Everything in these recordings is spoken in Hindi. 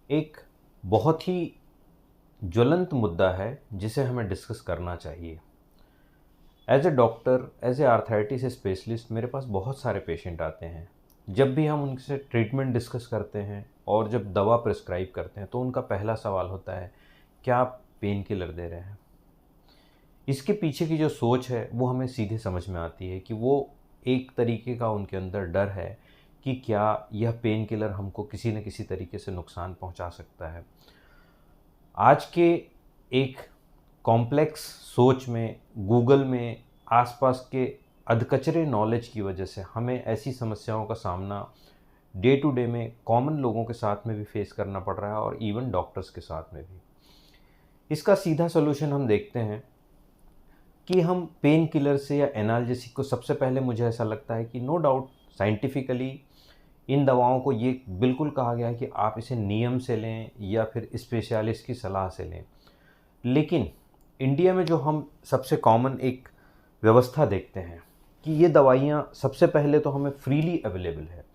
एक बहुत ही ज्वलंत मुद्दा है जिसे हमें डिस्कस करना चाहिए। As a doctor, as a arthritis specialist मेरे पास बहुत सारे पेशेंट आते हैं। जब भी हम उनसे ट्रीटमेंट डिस्कस करते हैं और जब दवा प्रिस्क्राइब करते हैं तो उनका पहला सवाल होता है, क्या आप पेन किलर दे रहे हैं? इसके पीछे की जो सोच है वो हमें सीधे समझ में आती है कि वो एक तरीके का उनके अंदर डर है कि क्या यह पेन किलर हमको किसी न किसी तरीके से नुकसान पहुंचा सकता है। आज के एक कॉम्प्लेक्स सोच में, गूगल में, आसपास के अधकचरे नॉलेज की वजह से हमें ऐसी समस्याओं का सामना डे टू डे में कॉमन लोगों के साथ में भी फेस करना पड़ रहा है और इवन डॉक्टर्स के साथ में भी। इसका सीधा सोल्यूशन हम देखते हैं कि हम पेन किलर से या एनाल्जेसिक को, सबसे पहले मुझे ऐसा लगता है कि नो डाउट साइंटिफिकली इन दवाओं को ये बिल्कुल कहा गया है कि आप इसे नियम से लें या फिर स्पेशलिस्ट की सलाह से लें। लेकिन इंडिया में जो हम सबसे कॉमन एक व्यवस्था देखते हैं कि ये दवाइयाँ सबसे पहले तो हमें फ्रीली अवेलेबल है।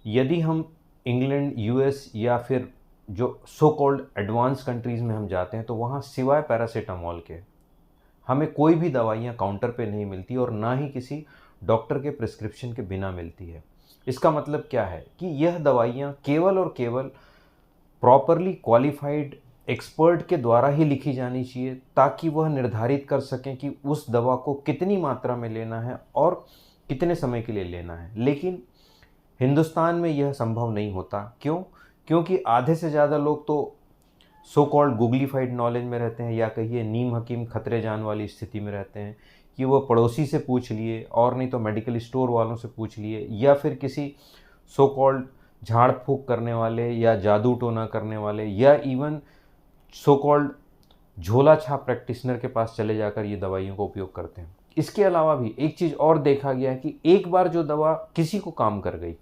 यदि हम इंग्लैंड, यूएस या फिर जो सो कॉल्ड एडवांस कंट्रीज़ में हम जाते हैं तो वहाँ सिवाय पैरासीटामोल के हमें कोई भी दवाइयाँ काउंटर पे नहीं मिलती और ना ही किसी डॉक्टर के प्रिस्क्रिप्शन के बिना मिलती है। इसका मतलब क्या है कि यह दवाइयाँ केवल और केवल प्रॉपरली क्वालिफाइड एक्सपर्ट के द्वारा ही लिखी जानी चाहिए ताकि वह निर्धारित कर सकें कि उस दवा को कितनी मात्रा में लेना है और कितने समय के लिए लेना है। लेकिन हिंदुस्तान में यह संभव नहीं होता। क्यों? क्योंकि आधे से ज़्यादा लोग तो सो कॉल्ड गूगलीफाइड नॉलेज में रहते हैं, या कहिए नीम हकीम खतरे जान वाली स्थिति में रहते हैं कि वो पड़ोसी से पूछ लिए और नहीं तो मेडिकल स्टोर वालों से पूछ लिए या फिर किसी सो कॉल्ड झाड़ फूक करने वाले या जादू टोना करने वाले या इवन सो कॉल्ड झोला छाप प्रैक्टिशनर के पास चले जाकर ये दवाइयों का उपयोग करते हैं। इसके अलावा भी एक चीज़ और देखा गया है कि एक बार जो दवा किसी को काम कर गई,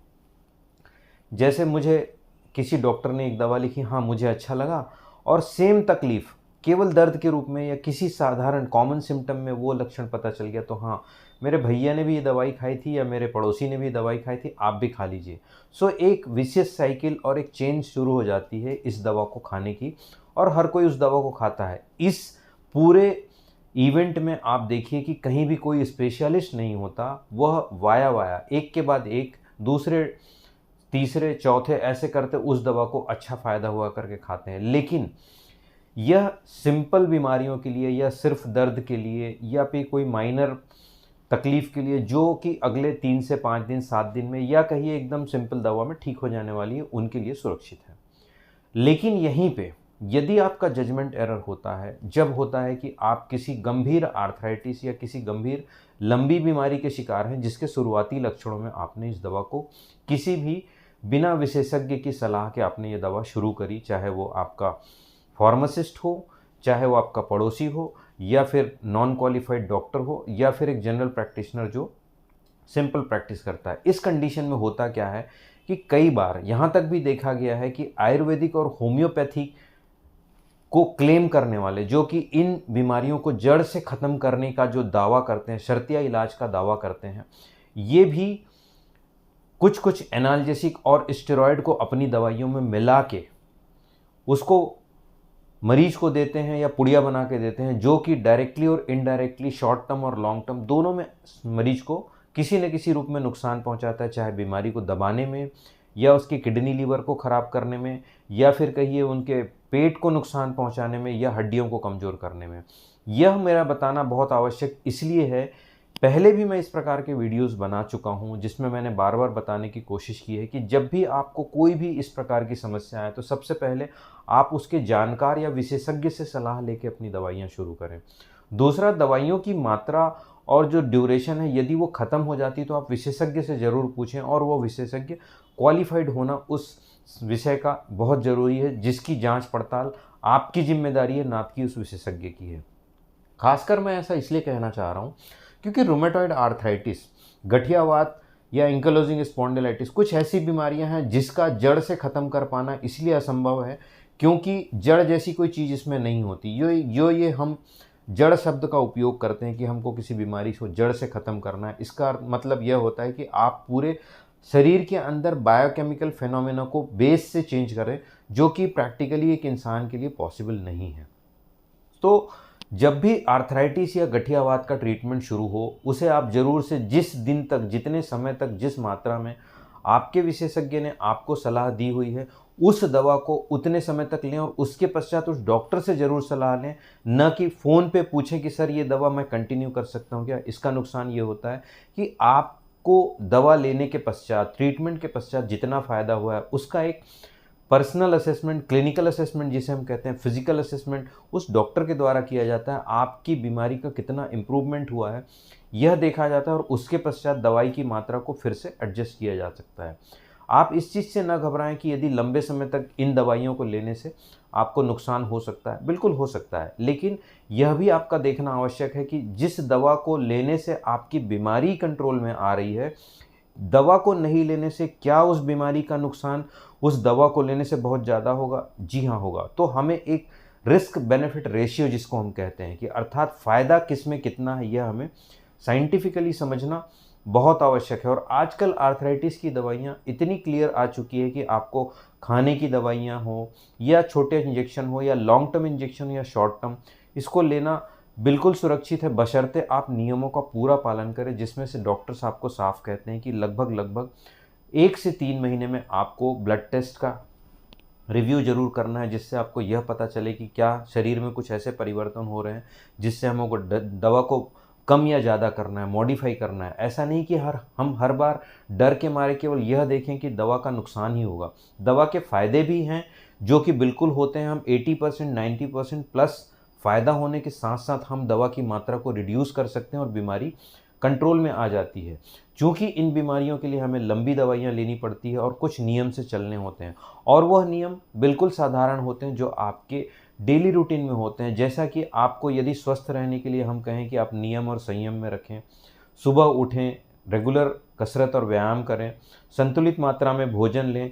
जैसे मुझे किसी डॉक्टर ने एक दवा लिखी, हाँ मुझे अच्छा लगा, और सेम तकलीफ़ केवल दर्द के रूप में या किसी साधारण कॉमन सिम्टम में वो लक्षण पता चल गया, तो हाँ मेरे भैया ने भी ये दवाई खाई थी या मेरे पड़ोसी ने भी ये दवाई खाई थी, आप भी खा लीजिए। सो एक विशियस साइकिल और एक चेन शुरू हो जाती है इस दवा को खाने की, और हर कोई उस दवा को खाता है। इस पूरे इवेंट में आप देखिए कि कहीं भी कोई स्पेशलिस्ट नहीं होता, वह वाया वाया एक के बाद एक, दूसरे तीसरे चौथे ऐसे करते उस दवा को अच्छा फ़ायदा हुआ करके खाते हैं। लेकिन यह सिंपल बीमारियों के लिए या सिर्फ दर्द के लिए या फिर कोई माइनर तकलीफ़ के लिए जो कि अगले 3 से 5 दिन, 7 दिन में या कहिए एकदम सिंपल दवा में ठीक हो जाने वाली है, उनके लिए सुरक्षित है। लेकिन यहीं पे यदि आपका जजमेंट एरर होता है, जब होता है कि आप किसी गंभीर आर्थराइटिस या किसी गंभीर लंबी बीमारी के शिकार हैं जिसके शुरुआती लक्षणों में आपने इस दवा को किसी भी बिना विशेषज्ञ की सलाह के आपने ये दवा शुरू करी, चाहे वो आपका फार्मासिस्ट हो, चाहे वो आपका पड़ोसी हो, या फिर नॉन क्वालिफाइड डॉक्टर हो, या फिर एक जनरल प्रैक्टिशनर जो सिंपल प्रैक्टिस करता है। इस कंडीशन में होता क्या है कि कई बार यहाँ तक भी देखा गया है कि आयुर्वेदिक और होम्योपैथी को क्लेम करने वाले, जो कि इन बीमारियों को जड़ से ख़त्म करने का जो दावा करते हैं, शर्तिया इलाज का दावा करते हैं, ये भी कुछ कुछ एनाल्जेसिक और स्टेरॉयड को अपनी दवाइयों में मिला के उसको मरीज को देते हैं या पुड़िया बना के देते हैं, जो कि डायरेक्टली और इनडायरेक्टली शॉर्ट टर्म और लॉन्ग टर्म दोनों में मरीज को किसी न किसी रूप में नुकसान पहुंचाता है, चाहे बीमारी को दबाने में या उसकी किडनी लीवर को ख़राब करने में या फिर कहिए उनके पेट को नुकसान पहुंचाने में या हड्डियों को कमज़ोर करने में। यह मेरा बताना बहुत आवश्यक इसलिए है, पहले भी मैं इस प्रकार के वीडियोस बना चुका हूं जिसमें मैंने बार बार बताने की कोशिश की है कि जब भी आपको कोई भी इस प्रकार की समस्या आए तो सबसे पहले आप उसके जानकार या विशेषज्ञ से सलाह लेकर अपनी दवाइयाँ शुरू करें। दूसरा, दवाइयों की मात्रा और जो ड्यूरेशन है, यदि वो ख़त्म हो जाती तो आप विशेषज्ञ से ज़रूर पूछें, और वो विशेषज्ञ क्वालिफाइड होना उस विषय का बहुत ज़रूरी है, जिसकी जांच पड़ताल आपकी जिम्मेदारी है, ना कि उस विशेषज्ञ की है। खासकर मैं ऐसा इसलिए कहना चाह रहा हूँ क्योंकि रूमेटॉइड आर्थराइटिस, गठियावात या एंकिलोजिंग स्पॉन्डिलाइटिस कुछ ऐसी बीमारियां हैं जिसका जड़ से ख़त्म कर पाना इसलिए असंभव है क्योंकि जड़ जैसी कोई चीज़ इसमें नहीं होती। ये हम जड़ शब्द का उपयोग करते हैं कि हमको किसी बीमारी को जड़ से ख़त्म करना है। इसका मतलब यह होता है कि आप पूरे शरीर के अंदर बायोकेमिकल फिनोमेना को बेस से चेंज करें, जो कि प्रैक्टिकली एक इंसान के लिए पॉसिबल नहीं है। तो जब भी आर्थराइटिस या गठियावात का ट्रीटमेंट शुरू हो, उसे आप ज़रूर से जिस दिन तक, जितने समय तक, जिस मात्रा में आपके विशेषज्ञ ने आपको सलाह दी हुई है, उस दवा को उतने समय तक लें और उसके पश्चात उस डॉक्टर से ज़रूर सलाह लें। न कि फ़ोन पे पूछें कि सर ये दवा मैं कंटिन्यू कर सकता हूँ क्या। इसका नुकसान ये होता है कि आपको दवा लेने के पश्चात, ट्रीटमेंट के पश्चात जितना फ़ायदा हुआ है, उसका एक पर्सनल असेसमेंट, क्लिनिकल असेसमेंट जिसे हम कहते हैं, फिजिकल असेसमेंट उस डॉक्टर के द्वारा किया जाता है। आपकी बीमारी का कितना इम्प्रूवमेंट हुआ है यह देखा जाता है और उसके पश्चात दवाई की मात्रा को फिर से एडजस्ट किया जा सकता है। आप इस चीज़ से ना घबराएं कि यदि लंबे समय तक इन दवाइयों को लेने से आपको नुकसान हो सकता है। बिल्कुल हो सकता है, लेकिन यह भी आपका देखना आवश्यक है कि जिस दवा को लेने से आपकी बीमारी कंट्रोल में आ रही है, दवा को नहीं लेने से क्या उस बीमारी का नुकसान उस दवा को लेने से बहुत ज़्यादा होगा? जी हाँ, होगा। तो हमें एक रिस्क बेनिफिट रेशियो जिसको हम कहते हैं कि अर्थात फ़ायदा किस में कितना है, यह हमें साइंटिफिकली समझना बहुत आवश्यक है। और आजकल आर्थराइटिस की दवाइयाँ इतनी क्लियर आ चुकी है कि आपको खाने की दवाइयाँ हो या छोटे इंजेक्शन हो या लॉन्ग टर्म इंजेक्शन हो या शॉर्ट टर्म, इसको लेना बिल्कुल सुरक्षित है, बशर्ते आप नियमों का पूरा पालन करें, जिसमें से डॉक्टर्स आपको साफ कहते हैं कि लगभग 1 से 3 महीने में आपको ब्लड टेस्ट का रिव्यू ज़रूर करना है, जिससे आपको यह पता चले कि क्या शरीर में कुछ ऐसे परिवर्तन हो रहे हैं जिससे हमको दवा को कम या ज़्यादा करना है, मॉडिफाई करना है। ऐसा नहीं कि हम हर बार डर के मारे केवल यह देखें कि दवा का नुकसान ही होगा। दवा के फ़ायदे भी हैं जो कि बिल्कुल होते हैं। हम 80% 90% प्लस फ़ायदा होने के साथ साथ हम दवा की मात्रा को रिड्यूस कर सकते हैं और बीमारी कंट्रोल में आ जाती है। चूँकि इन बीमारियों के लिए हमें लंबी दवाइयाँ लेनी पड़ती है और कुछ नियम से चलने होते हैं, और वह नियम बिल्कुल साधारण होते हैं जो आपके डेली रूटीन में होते हैं। जैसा कि आपको यदि स्वस्थ रहने के लिए हम कहें कि आप नियम और संयम में रखें, सुबह उठें, रेगुलर कसरत और व्यायाम करें, संतुलित मात्रा में भोजन लें,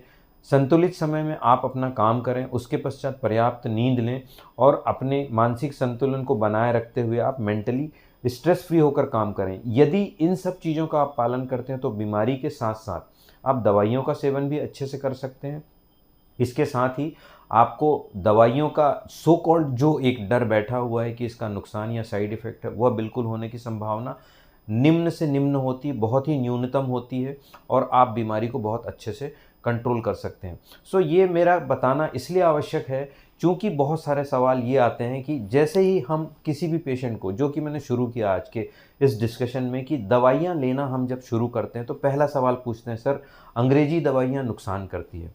संतुलित समय में आप अपना काम करें, उसके पश्चात पर्याप्त नींद लें और अपने मानसिक संतुलन को बनाए रखते हुए आप मेंटली स्ट्रेस फ्री होकर काम करें। यदि इन सब चीज़ों का आप पालन करते हैं तो बीमारी के साथ साथ आप दवाइयों का सेवन भी अच्छे से कर सकते हैं। इसके साथ ही आपको दवाइयों का सो कॉल्ड जो एक डर बैठा हुआ है कि इसका नुकसान या साइड इफ़ेक्ट है, वह बिल्कुल होने की संभावना निम्न से निम्न होती है, बहुत ही न्यूनतम होती है और आप बीमारी को बहुत अच्छे से कंट्रोल कर सकते हैं। सो ये मेरा बताना इसलिए आवश्यक है क्योंकि बहुत सारे सवाल ये आते हैं कि जैसे ही हम किसी भी पेशेंट को, जो कि मैंने शुरू किया आज के इस डिस्कशन में, कि दवाइयाँ लेना हम जब शुरू करते हैं तो पहला सवाल पूछते हैं, सर अंग्रेजी दवाइयाँ नुकसान करती है?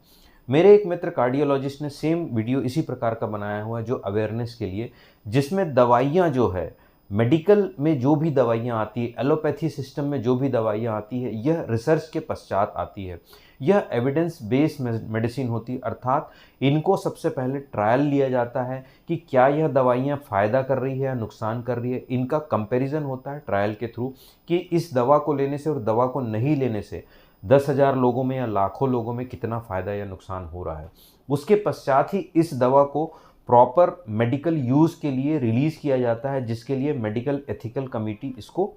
मेरे एक मित्र कार्डियोलॉजिस्ट ने सेम वीडियो इसी प्रकार का बनाया हुआ है जो अवेयरनेस के लिए, जिसमें दवाइयाँ जो है, मेडिकल में जो भी दवाइयाँ आती है, एलोपैथी सिस्टम में जो भी दवाइयाँ आती है, यह रिसर्च के पश्चात आती है। यह एविडेंस बेस्ड मेडिसिन होती है, अर्थात इनको सबसे पहले ट्रायल लिया जाता है कि क्या यह दवाइयाँ फ़ायदा कर रही है या नुकसान कर रही है। इनका कंपैरिजन होता है ट्रायल के थ्रू कि इस दवा को लेने से और दवा को नहीं लेने से 10,000 लोगों में या लाखों लोगों में कितना फ़ायदा या नुकसान हो रहा है। उसके पश्चात ही इस दवा को प्रॉपर मेडिकल यूज़ के लिए रिलीज़ किया जाता है, जिसके लिए मेडिकल एथिकल कमेटी इसको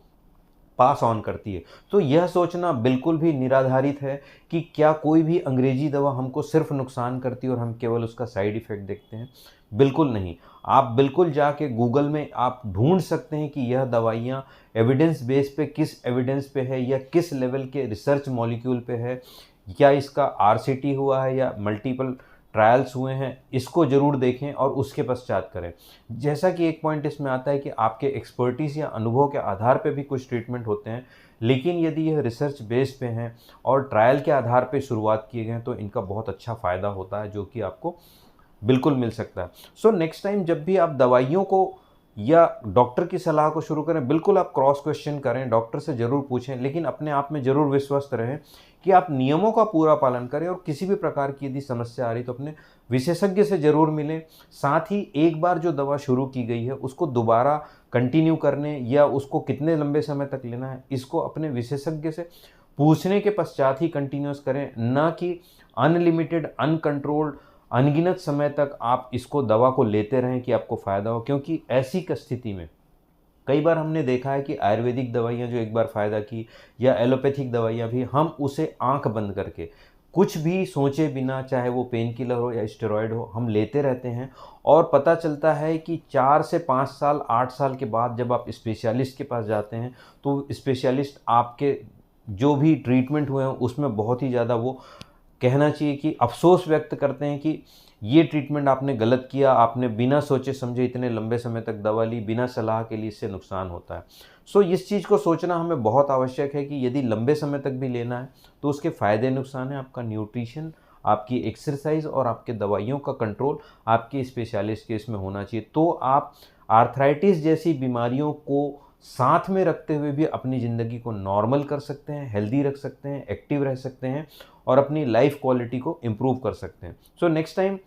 पास ऑन करती है। तो यह सोचना बिल्कुल भी निराधारित है कि क्या कोई भी अंग्रेजी दवा हमको सिर्फ नुकसान करती है और हम केवल उसका साइड इफ़ेक्ट देखते हैं। बिल्कुल नहीं। आप बिल्कुल जाके गूगल में आप ढूंढ सकते हैं कि यह दवाइयाँ एविडेंस बेस पे, किस एविडेंस पे है या किस लेवल के रिसर्च मॉलिक्यूल पे है, क्या इसका आरसीटी हुआ है या मल्टीपल ट्रायल्स हुए हैं, इसको ज़रूर देखें और उसके पश्चात करें। जैसा कि एक पॉइंट इसमें आता है कि आपके एक्सपर्टीज़ या अनुभव के आधार पे भी कुछ ट्रीटमेंट होते हैं, लेकिन यदि यह रिसर्च बेस पे हैं और ट्रायल के आधार पे शुरुआत किए गए हैं तो इनका बहुत अच्छा फ़ायदा होता है, जो कि आपको बिल्कुल मिल सकता है। सो नेक्स्ट टाइम जब भी आप दवाइयों को या डॉक्टर की सलाह को शुरू करें, बिल्कुल आप क्रॉस क्वेश्चन करें, डॉक्टर से ज़रूर पूछें, लेकिन अपने आप में ज़रूर विश्वस्त रहें कि आप नियमों का पूरा पालन करें और किसी भी प्रकार की यदि समस्या आ रही तो अपने विशेषज्ञ से ज़रूर मिलें। साथ ही एक बार जो दवा शुरू की गई है उसको दोबारा कंटिन्यू करने या उसको कितने लंबे समय तक लेना है, इसको अपने विशेषज्ञ से पूछने के पश्चात ही कंटिन्यूस करें, ना कि अनलिमिटेड, अनकंट्रोल्ड, अनगिनत समय तक आप इसको दवा को लेते रहें कि आपको फ़ायदा हो। क्योंकि ऐसी स्थिति में कई बार हमने देखा है कि आयुर्वेदिक दवाइयाँ जो एक बार फ़ायदा की या एलोपैथिक दवाइयाँ भी, हम उसे आंख बंद करके कुछ भी सोचे बिना, चाहे वो पेन किलर हो या स्टेरॉयड हो, हम लेते रहते हैं। और पता चलता है कि 4 से 5 साल 8 साल के बाद जब आप स्पेशलिस्ट के पास जाते हैं तो स्पेशलिस्ट आपके जो भी ट्रीटमेंट हुए हैं उसमें बहुत ही ज़्यादा, वो कहना चाहिए कि अफ़सोस व्यक्त करते हैं कि ये ट्रीटमेंट आपने गलत किया, आपने बिना सोचे समझे इतने लंबे समय तक दवा ली, बिना सलाह के लिए, इससे नुकसान होता है। सो इस चीज़ को सोचना हमें बहुत आवश्यक है कि यदि लंबे समय तक भी लेना है तो उसके फ़ायदे नुकसान हैं। आपका न्यूट्रिशन, आपकी एक्सरसाइज और आपके दवाइयों का कंट्रोल आपके स्पेशलिस्ट के इसमें होना चाहिए। तो आप आर्थराइटिस जैसी बीमारियों को साथ में रखते हुए भी अपनी ज़िंदगी को नॉर्मल कर सकते हैं, हेल्दी रख सकते हैं, एक्टिव रह सकते हैं और अपनी लाइफ क्वालिटी को इम्प्रूव कर सकते हैं। सो नेक्स्ट टाइम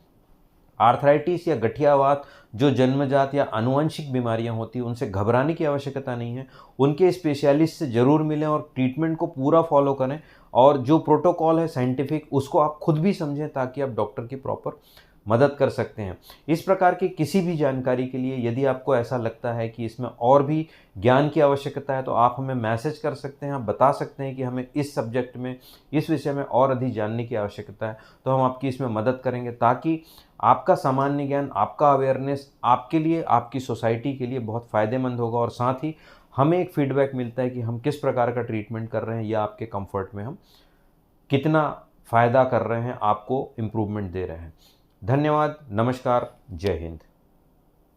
आर्थराइटिस या गठियावात जो जन्मजात या आनुवंशिक बीमारियां होती हैं, उनसे घबराने की आवश्यकता नहीं है। उनके स्पेशलिस्ट से ज़रूर मिलें और ट्रीटमेंट को पूरा फॉलो करें, और जो प्रोटोकॉल है साइंटिफिक, उसको आप खुद भी समझें ताकि आप डॉक्टर की प्रॉपर मदद कर सकते हैं। इस प्रकार की किसी भी जानकारी के लिए यदि आपको ऐसा लगता है कि इसमें और भी ज्ञान की आवश्यकता है तो आप हमें मैसेज कर सकते हैं, आप बता सकते हैं कि हमें इस सब्जेक्ट में, इस विषय में और अधिक जानने की आवश्यकता है, तो हम आपकी इसमें मदद करेंगे ताकि आपका सामान्य ज्ञान, आपका अवेयरनेस आपके लिए, आपकी सोसाइटी के लिए बहुत फ़ायदेमंद होगा। और साथ ही हमें एक फीडबैक मिलता है कि हम किस प्रकार का ट्रीटमेंट कर रहे हैं या आपके कंफर्ट में हम कितना फ़ायदा कर रहे हैं, आपको इम्प्रूवमेंट दे रहे हैं। धन्यवाद, नमस्कार, जय हिंद।